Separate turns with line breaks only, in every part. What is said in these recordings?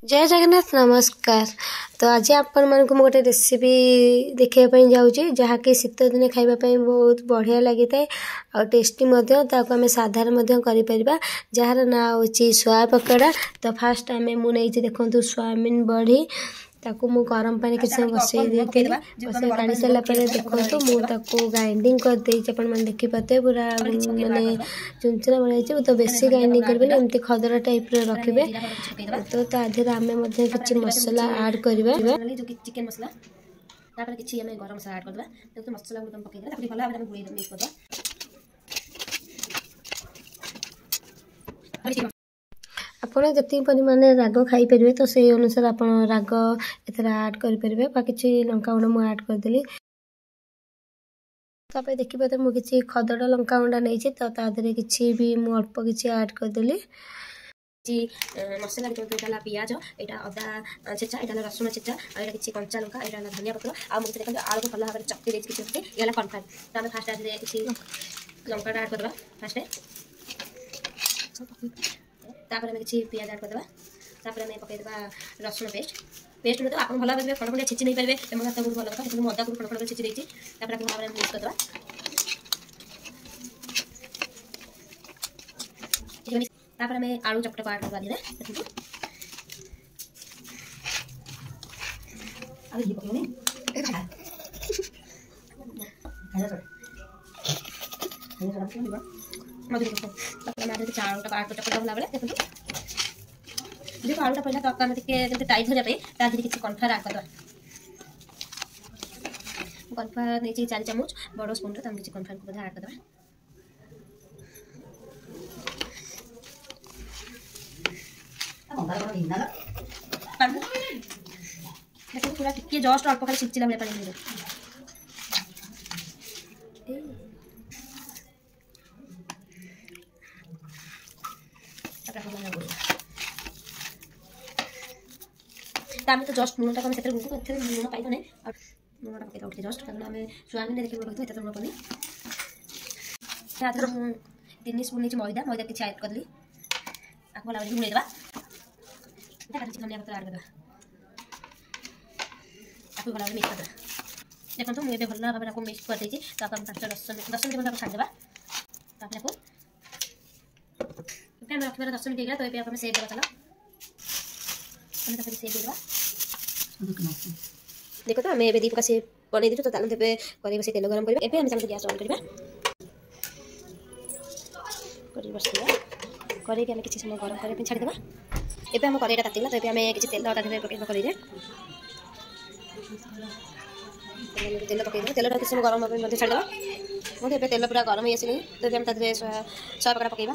जय जगन्नाथ नमस्कार। तो आज आपण मान को गोटे रेसिपी देखापी जाऊँगी जहाँकि शीत दिने खावाई बहुत बढ़िया लगी था और टेस्टी आम साधार कर जार ना हूँ सोया पकोड़ा। तो फास्ट आम मुझे देखो सोयाबीन बड़ी ताकू मु गरम पानी किसी समय बसई देती बसई काढ़ी सारा देखो मुझे ग्राइंडिंग कर मैंने देखिपे पूरा मानने चुनचुना बनाई तो बेसी ग्राइंडिंग करेंगे एमती खदरा टाइप रखिए। तो तादेह आम कि मसला आड करवा
चिकेन मसला कि गरम मसला आड कर मसला पकईदे भल भाव गुड़े मिक्स कर
आपड़ जी परिमाण राग खाईपर तो से अनुसार आप राग एथर आड करेंगे कि लंका गुंड मुझे आड करदेली। तापर देखिए मुझे खदड़ा लंका गुंडा नहीं तो तादेह कि अल्प कि आड करदेली
मसला देखो पियाज यहाँ अदा छेचा यहाँ रसुण छेचा और किसी कंचा लंका यहाँ धनिया पत्र आ मुझे देखते आलू को भल भाव चक्ति देती ये कनफ्लावर तो आम फास्ट किसी लंका आड करदे फास्ट तापर आम कि पियाज आड करदे तापर आम पकईदे रसुण पेस्ट में तो आप भल भाव खंड खंडिया छेची नहीं पारे हाथ को भल कथा मुझे अदा को खंड खंड छेची देती भल भाव मिक्स करदे तापर आम आलू चकटा आड करवा दिए चाउटा आड चकटा होला बेले देखो जो आलूटा पड़ा तक टाइट हो जाए किसी कनफ्लावर आड करदे कनफ्लावर नहीं 4 चामच बड़ स्पून किसी कनफ्लावर को आड करदे पूरा टिके जस्ट अल्प खाली सिंचिला भाई पानी तो जस्ट लुणटा लुण पाइब ना लुणटा पकईद उठे जस्ट कारण आम सोयाबीन देखिए रखते लुण पड़ी 3 स्पून नहीं मैदा मैदा किसी आड करदेली आपको भल भाव गुड़ेदा धनिया पत्र आड करदे आपको भल भाव मिक्स करदे देखो मुझे भल भाव आपको मिक्स कर देती तो आप 10 मिनट छाड़देवा आपको रखिए 10 मिनट तो ये आप सेव देवा चलो सेव देवा देखो तो आम ए दीपका से बन दी तो करें से तेल गरम करेंगे एवं आम गैस ऑन करवा करें आम किसी समय गरम करने छाड़देवा एवं आम करेईटा तातीला तो आम किसी तेल पकड़ करें तेल पकईदे तेलटा किसी समय गरम भाव छाड़देवा मुझे तेल पूरा गरम हो आसनी तो आम तादेह सोया पकड़ा पकईवा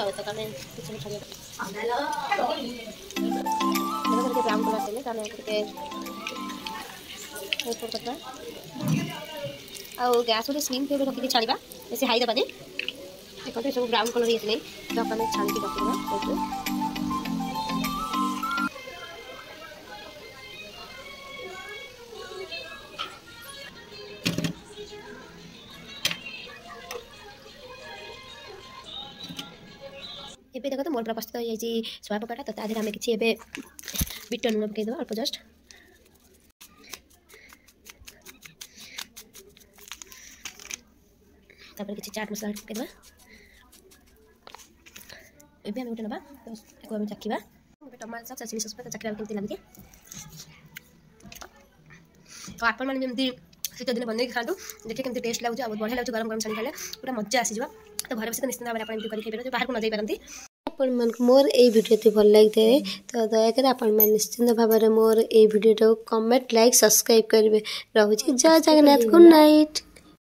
तो कने किसी छाड़िया ब्राउन कलर देते गैस गोटे स्लिम फ्लेम रखिए छाड़ा बेसी हाई देवानी देखते सब ब्राउन कलर ये नहीं तो आप छाड़ी रखा देखो तो मोर पूरा प्रस्तुत हो जाए सोया पकोड़ा तो तादेह आम कि बीट लुण पकईदे अल्प जस्ट तापर किसी चाट मसला पकईदे एवं आम गोटे ना तो आम चाखा टमाटो सॉस चिली सॉस चाखा केमती लगे तो आपण मैंने जमी शीत दिन बनई खातु देखिए केमती टेस्ट लगुच बहुत बढ़िया लगे गरम गरम छाणी खाले पूरा मजा आसीज तो घर बस निश्चित भाव में खाई बाहर को न जापारती
आपण मोर ये वीडियो भल लगी तो दयाकोर आपण निश्चिंत भाव में मोर ये वीडियो कमेंट लाइक सब्सक्राइब करेंगे। रहुछि जय जगन्नाथ गुड नाइट।